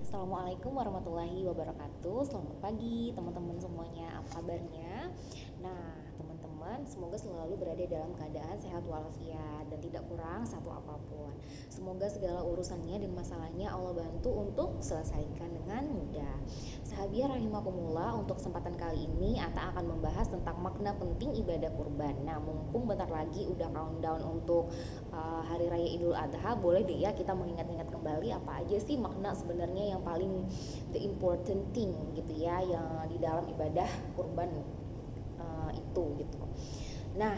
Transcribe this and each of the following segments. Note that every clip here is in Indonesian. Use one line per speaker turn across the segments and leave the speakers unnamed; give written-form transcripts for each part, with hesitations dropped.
Assalamualaikum warahmatullahi wabarakatuh. Selamat pagi teman-teman semuanya. Apa kabarnya? Nah, teman-teman, semoga selalu berada dalam keadaan sehat walafiat dan tidak kurang satu apapun. Semoga segala urusannya dan masalahnya Allah bantu untuk selesaikan dengan mudah. Sahabiah rahimakumullah, untuk kesempatan kali ini Ata akan membahas tentang makna penting ibadah kurban. Nah, mumpung bentar lagi udah countdown untuk Hari Raya Idul Adha, boleh deh ya kita mengingat-ingat kembali apa aja sih makna sebenarnya yang paling the important thing gitu ya, yang di dalam ibadah kurban itu gitu. Nah,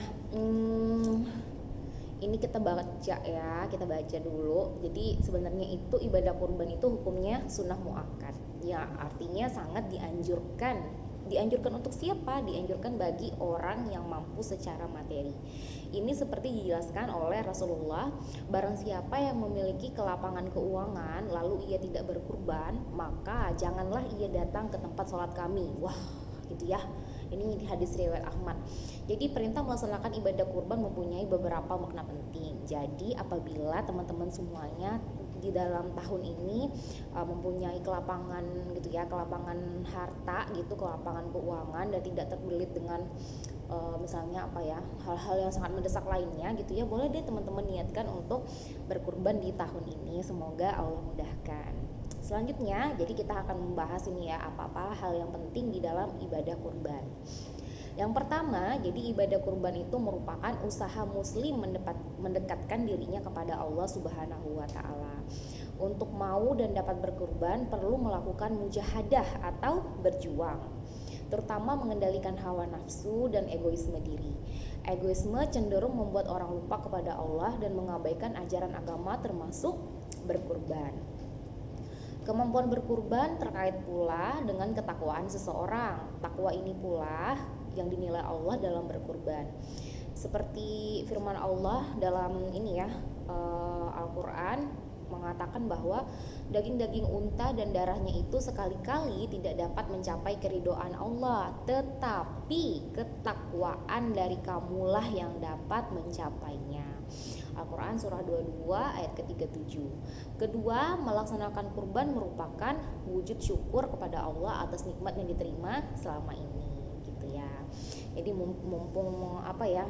ini kita baca ya, kita baca dulu. Jadi sebenarnya itu ibadah kurban itu hukumnya sunnah muakkad. Ya, artinya sangat dianjurkan. Dianjurkan untuk siapa? Dianjurkan bagi orang yang mampu secara materi. Ini seperti dijelaskan oleh Rasulullah, barang siapa yang memiliki kelapangan keuangan lalu ia tidak berkurban, maka janganlah ia datang ke tempat sholat kami. Wah, gitu ya. Ini di hadis riwayat Ahmad. Jadi perintah melaksanakan ibadah kurban mempunyai beberapa makna penting. Jadi apabila teman-teman semuanya di dalam tahun ini mempunyai kelapangan gitu ya, kelapangan harta gitu, kelapangan keuangan dan tidak terbelit dengan misalnya apa ya, hal-hal yang sangat mendesak lainnya gitu ya, boleh deh teman-teman niatkan untuk berkurban di tahun ini. Semoga Allah mudahkan. Selanjutnya, jadi kita akan membahas ini ya, apa-apa hal yang penting di dalam ibadah kurban. Yang pertama, jadi ibadah kurban itu merupakan usaha muslim mendekatkan dirinya kepada Allah Subhanahu wa taala. Untuk mau dan dapat berkurban perlu melakukan mujahadah atau berjuang, terutama mengendalikan hawa nafsu dan egoisme diri. Egoisme cenderung membuat orang lupa kepada Allah dan mengabaikan ajaran agama termasuk berkurban. Kemampuan berkurban terkait pula dengan ketakwaan seseorang. Takwa ini pula yang dinilai Allah dalam berkurban. Seperti firman Allah dalam ini ya, Al-Qur'an mengatakan bahwa daging-daging unta dan darahnya itu sekali-kali tidak dapat mencapai keridhaan Allah, tetapi ketakwaan dari kamulah yang dapat mencapainya. Al-Quran surah 22 ayat ke-37. Kedua, melaksanakan kurban merupakan wujud syukur kepada Allah atas nikmat yang diterima selama ini gitu ya. Jadi mumpung apa ya,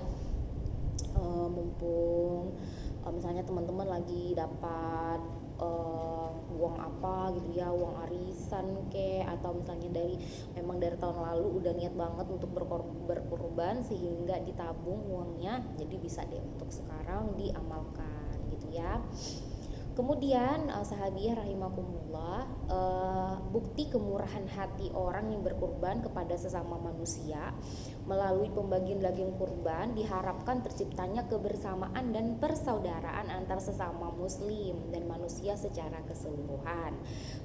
mumpung misalnya teman-teman lagi dapat uang apa gitu ya, uang arisan atau misalnya memang dari tahun lalu udah niat banget untuk berkorban sehingga ditabung uangnya, jadi bisa deh untuk sekarang diamalkan gitu ya. Kemudian sahabiah rahimakumullah, bukti kemurahan hati orang yang berkurban kepada sesama manusia melalui pembagian daging kurban diharapkan terciptanya kebersamaan dan persaudaraan antar sesama muslim dan manusia secara keseluruhan.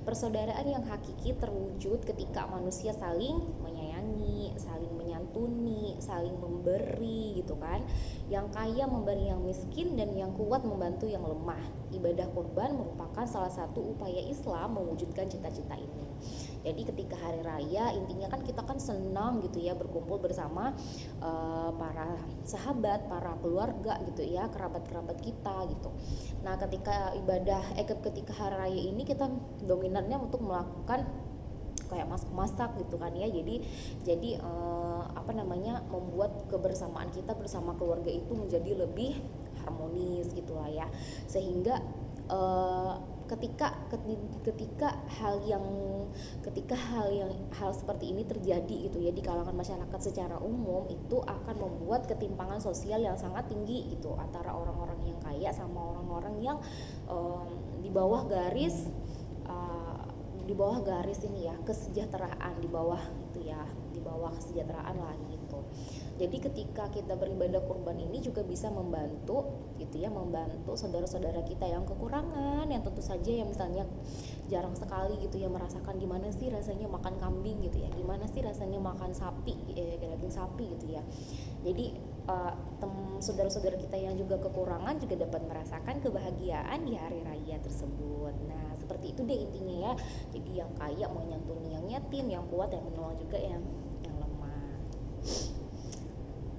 Persaudaraan yang hakiki terwujud ketika manusia saling menyayangi, saling menyantuni, saling memberi gitu kan. Yang kaya memberi yang miskin dan yang kuat membantu yang lemah. Ibadah kurban merupakan salah satu upaya Islam mewujudkan cita-cita ini. Jadi ketika hari raya intinya kan kita kan senang gitu ya, berkumpul bersama para sahabat, para keluarga gitu ya, kerabat-kerabat kita gitu. Nah, ketika ketika hari raya ini kita dominannya untuk melakukan kayak masak-masak gitu kan ya. Jadi membuat kebersamaan kita bersama keluarga itu menjadi lebih harmonis gitulah ya, sehingga ketika hal seperti ini terjadi gitu ya di kalangan masyarakat secara umum, itu akan membuat ketimpangan sosial yang sangat tinggi gitu antara orang-orang yang kaya sama orang-orang yang di bawah garis ini ya, kesejahteraan, di bawah kesejahteraan lah gitu. Jadi ketika kita beribadah kurban ini juga bisa membantu gitu ya, membantu saudara-saudara kita yang kekurangan, yang tentu saja yang misalnya jarang sekali gitu ya merasakan gimana sih rasanya makan kambing gitu ya, gimana sih rasanya makan sapi, daging sapi gitu ya. Jadi saudara-saudara kita yang juga kekurangan juga dapat merasakan kebahagiaan di hari raya tersebut. Nah, seperti itu deh intinya ya. Jadi yang kaya menyantuni yang yatim, yang kuat yang menolong juga yang lemah.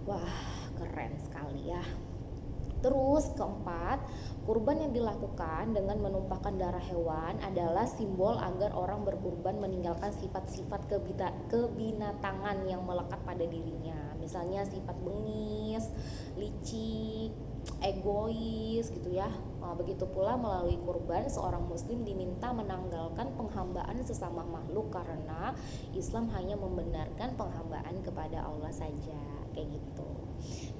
Wah, keren sekali ya. Terus keempat, kurban yang dilakukan dengan menumpahkan darah hewan adalah simbol agar orang berkurban meninggalkan sifat-sifat kebinatangan yang melekat pada dirinya. Misalnya sifat bengis, licik, egois gitu ya. Begitu pula melalui kurban seorang muslim diminta menanggalkan penghambaan sesama makhluk karena Islam hanya membenarkan penghambaan kepada Allah saja, kayak gitu.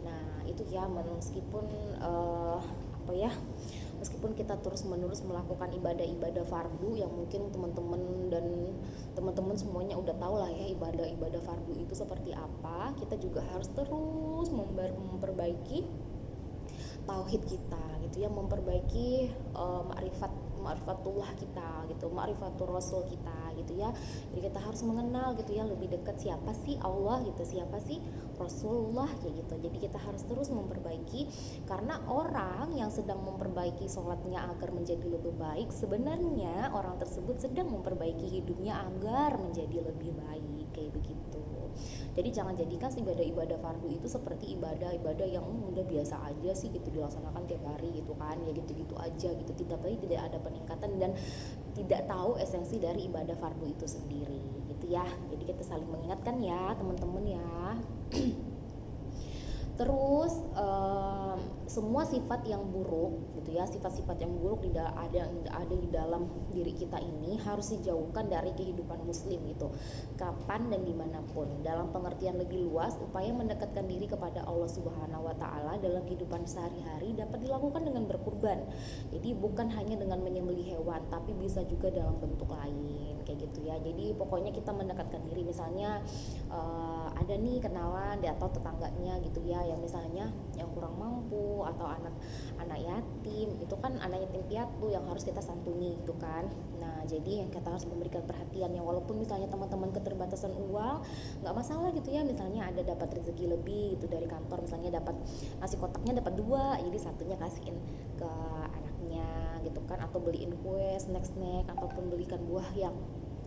Nah itu ya, meskipun apa ya, meskipun kita terus menerus melakukan ibadah-ibadah fardu yang mungkin teman-teman semuanya udah tahu lah ya ibadah-ibadah fardu itu seperti apa, kita juga harus terus memperbaiki tauhid kita gitu ya, memperbaiki ma'rifatullah kita gitu, ma'rifatul rasul kita gitu ya. Jadi kita harus mengenal gitu ya lebih dekat siapa sih Allah gitu, siapa sih Rasulullah kayak gitu. Jadi kita harus terus memperbaiki, karena orang yang sedang memperbaiki sholatnya agar menjadi lebih baik, sebenarnya orang tersebut sedang memperbaiki hidupnya agar menjadi lebih baik, kayak begitu. Jadi jangan jadikan ibadah-ibadah fardu itu seperti ibadah-ibadah yang udah biasa aja sih gitu, dilaksanakan tiap hari gitu kan, ya gitu-gitu aja gitu, tidak ada peningkatan dan tidak tahu esensi dari ibadah fardu itu sendiri gitu ya. Jadi kita saling mengingatkan ya teman-teman ya. Terus semua sifat yang buruk gitu ya, sifat-sifat yang buruk ada di dalam diri kita ini harus dijauhkan dari kehidupan muslim gitu, kapan dan dimanapun. Dalam pengertian lebih luas, upaya mendekatkan diri kepada Allah Subhanahu Wa Taala dalam kehidupan sehari-hari dapat dilakukan dengan berkurban. Jadi bukan hanya dengan menyembelih hewan, tapi bisa juga dalam bentuk lain kayak gitu ya. Jadi pokoknya kita mendekatkan diri, misalnya ada nih kenalan atau tetangganya gitu ya, yang misalnya yang kurang mampu atau anak yatim, itu kan anak yatim piatu yang harus kita santuni gitu kan. Nah jadi yang kita harus memberikan perhatian ya, walaupun misalnya teman-teman keterbatasan uang, nggak masalah gitu ya, misalnya ada dapat rezeki lebih gitu dari kantor, misalnya dapat nasi kotaknya dapat 2, jadi satunya kasihin ke anaknya gitu kan, atau beliin kue, snack ataupun belikan buah yang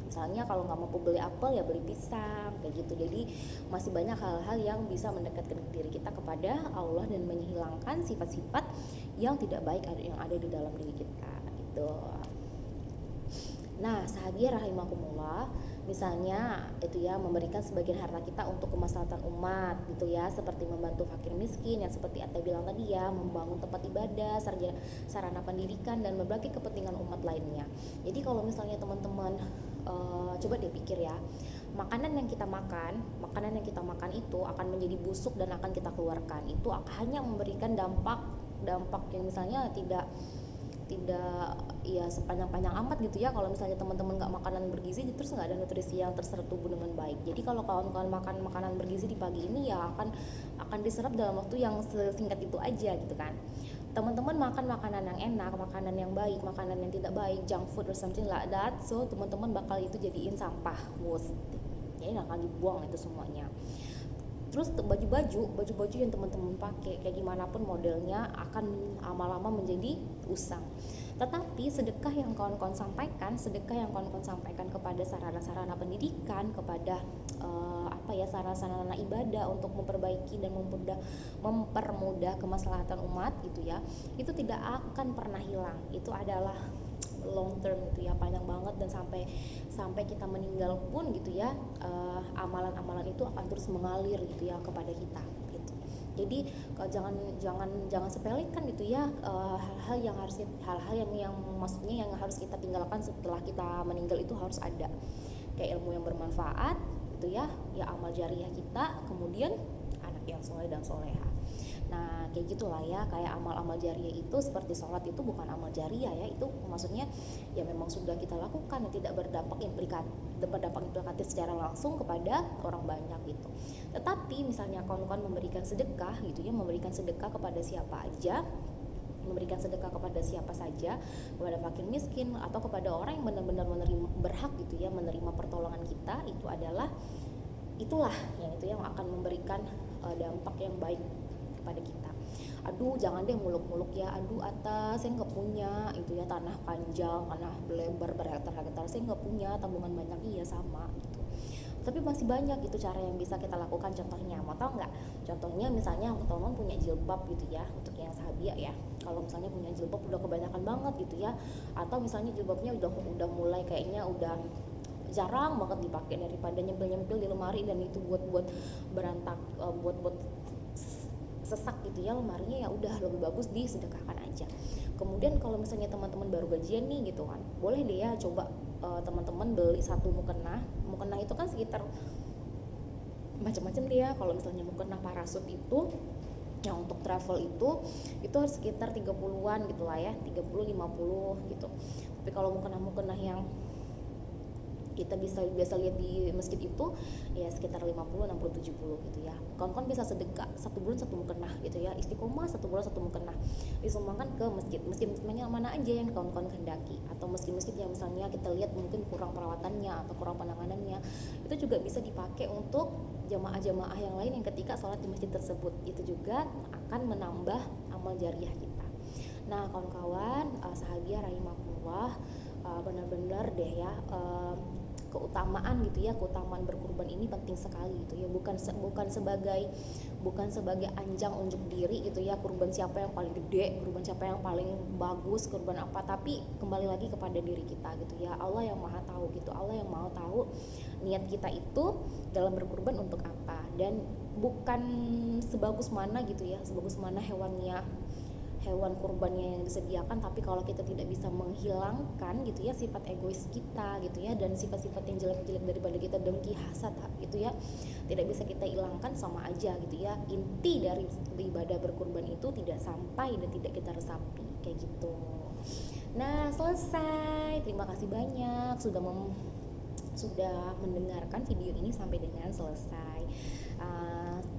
misalnya kalau nggak mampu beli apel ya beli pisang kayak gitu. Jadi masih banyak hal-hal yang bisa mendekatkan diri kita kepada Allah dan menghilangkan sifat-sifat yang tidak baik yang ada di dalam diri kita gitu. Nah, sahabat rahimakumullah, misalnya itu ya, memberikan sebagian harta kita untuk kemaslahatan umat gitu ya, seperti membantu fakir miskin yang seperti Atta bilang tadi ya, membangun tempat ibadah, sarana pendidikan dan berbagai kepentingan umat lainnya. Jadi kalau misalnya teman-teman coba deh pikir ya, makanan yang kita makan itu akan menjadi busuk dan akan kita keluarkan, itu hanya memberikan dampak yang misalnya tidak ya sepanjang-panjang amat gitu ya. Kalau misalnya teman-teman nggak makanan bergizi, terus nggak ada nutrisi yang terserap tubuh dengan baik. Jadi kalau kawan-kawan makan makanan bergizi di pagi ini ya akan diserap dalam waktu yang sesingkat itu aja gitu kan. Teman-teman makan makanan yang enak, makanan yang baik, makanan yang tidak baik, junk food or something like that, so teman-teman bakal itu jadiin sampah waste, jadi akan dibuang itu semuanya. Terus baju yang teman-teman pakai kayak gimana pun modelnya akan lama-lama menjadi usang. Tetapi sedekah yang kawan-kawan sampaikan kepada sarana-sarana pendidikan, kepada sarana-sarana ibadah untuk memperbaiki dan mempermudah kemaslahatan umat gitu ya, itu tidak akan pernah hilang. Itu adalah long term gitu ya, panjang banget, dan sampai kita meninggal pun gitu ya, amalan-amalan itu akan terus mengalir gitu ya kepada kita gitu. Jadi jangan sepelekan gitu ya, hal-hal yang maksudnya yang harus kita tinggalkan setelah kita meninggal itu harus ada, kayak ilmu yang bermanfaat gitu ya, amal jariah kita, kemudian anak yang soleh dan soleha. Nah kayak gitulah ya, kayak amal-amal jariah itu seperti sholat itu bukan amal jariah ya, itu maksudnya ya memang sudah kita lakukan, tidak berdampak implikatif secara langsung kepada orang banyak gitu. Tetapi misalnya kawan-kawan memberikan sedekah gitu ya, memberikan sedekah kepada siapa saja, kepada fakir miskin atau kepada orang yang benar-benar berhak gitu ya menerima pertolongan kita, itulah yang akan memberikan dampak yang baik kepada kita. Aduh jangan deh muluk-muluk ya, aduh atas saya nggak punya itu ya, tanah panjang, tanah lebar berhektar-hektar, saya nggak punya tabungan banyak, iya sama gitu. tapi masih banyak gitu cara yang bisa kita lakukan. Contohnya mau tahu nggak? Contohnya misalnya teman-teman punya jilbab gitu ya, untuk yang sahabia ya, kalau misalnya punya jilbab udah kebanyakan banget gitu ya, atau misalnya jilbabnya udah mulai kayaknya udah jarang banget dipakai, daripada nyempil-nyempil di lemari dan itu buat berantak, buat sesak gitu ya lemarinya, ya udah lebih bagus disedekahkan aja. Kemudian kalau misalnya teman-teman baru gajian nih gitu kan, boleh deh ya coba teman-teman beli satu mukena. Mukena itu kan sekitar macam-macam deh ya. Kalau misalnya mukena parasut itu yang untuk travel itu harus sekitar 30-an gitu lah ya, 30 50 gitu. Tapi kalau mukena yang kita bisa biasa lihat di masjid itu ya sekitar 50, 60, 70 gitu ya. Kawan-kawan bisa sedekah satu bulan satu mukena gitu ya, istiqomah satu bulan satu mukena, disumbangkan ke masjid-masjidnya mana aja yang kawan-kawan kehendaki, atau masjid-masjid yang misalnya kita lihat mungkin kurang perawatannya atau kurang penanganannya, itu juga bisa dipakai untuk jamaah-jamaah yang lain yang ketika sholat di masjid tersebut, itu juga akan menambah amal jariah kita. Nah kawan-kawan, sahabiah rahimakumullah, benar-benar deh ya, keutamaan gitu ya, keutamaan berkurban ini penting sekali gitu ya, bukan sebagai anjang unjuk diri gitu ya, kurban siapa yang paling gede, kurban siapa yang paling bagus, kurban apa, tapi kembali lagi kepada diri kita gitu ya. Allah yang maha tahu gitu, Allah yang mau tahu niat kita itu dalam berkurban untuk apa, dan bukan sebagus mana gitu ya, sebagus mana hewan kurbannya yang disediakan, tapi kalau kita tidak bisa menghilangkan gitu ya sifat egois kita gitu ya, dan sifat-sifat yang jelek-jelek daripada kita, dengki, hasad gitu ya, tidak bisa kita hilangkan, sama aja gitu ya. Inti dari ibadah berkurban itu tidak sampai dan tidak kita resapi kayak gitu. Nah selesai, terima kasih banyak sudah mendengarkan video ini sampai dengan selesai.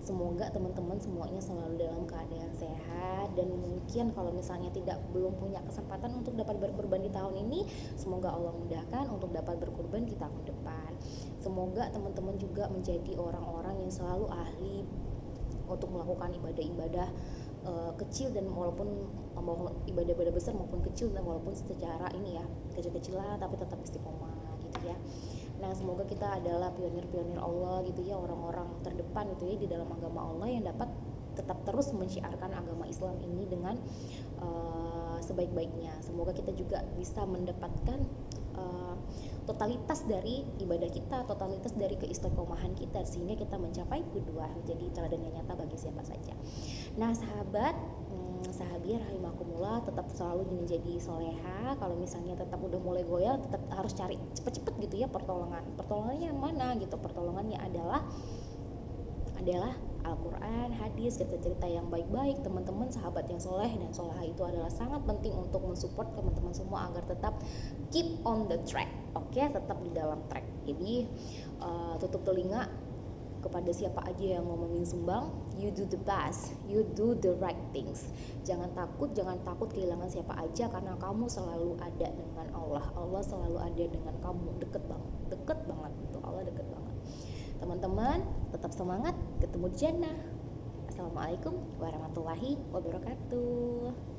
Semoga teman-teman semuanya selalu dalam keadaan sehat, dan mungkin kalau misalnya belum punya kesempatan untuk dapat berkurban di tahun ini, semoga Allah mudahkan untuk dapat berkurban di tahun depan. Semoga teman-teman juga menjadi orang-orang yang selalu ahli untuk melakukan ibadah-ibadah kecil, dan walaupun mau ibadah-ibadah besar maupun kecil, dan walaupun secara ini ya kecil-kecilan tapi tetap istiqomah gitu ya. Nah semoga kita adalah pionir-pionir Allah gitu ya, orang-orang terdepan gitu ya di dalam agama Allah, yang dapat tetap terus mensyiarkan agama Islam ini dengan sebaik-baiknya. Semoga kita juga bisa mendapatkan totalitas dari ibadah kita, totalitas dari keistiqomahan kita, sehingga kita mencapai kedua jadi teladan yang nyata bagi siapa saja. Nah sahabiah rahimakumullah, tetap selalu menjadi soleha. Kalau misalnya tetap udah mulai goyah, tetap harus cari cepet-cepet gitu ya pertolongannya yang mana gitu. Pertolongannya adalah Al-Quran, hadis, cerita-cerita yang baik-baik, teman-teman sahabat yang soleh dan soleha itu adalah sangat penting untuk mensupport teman-teman semua agar tetap keep on the track, oke, tetap di dalam track. Jadi tutup telinga kepada siapa aja yang ngomongin sumbang, you do the best, you do the right things. Jangan takut kehilangan siapa aja, karena kamu selalu ada dengan Allah. Allah selalu ada dengan kamu, deket banget itu, Allah deket banget. Teman-teman tetap semangat, ketemu di jannah. Assalamualaikum warahmatullahi wabarakatuh.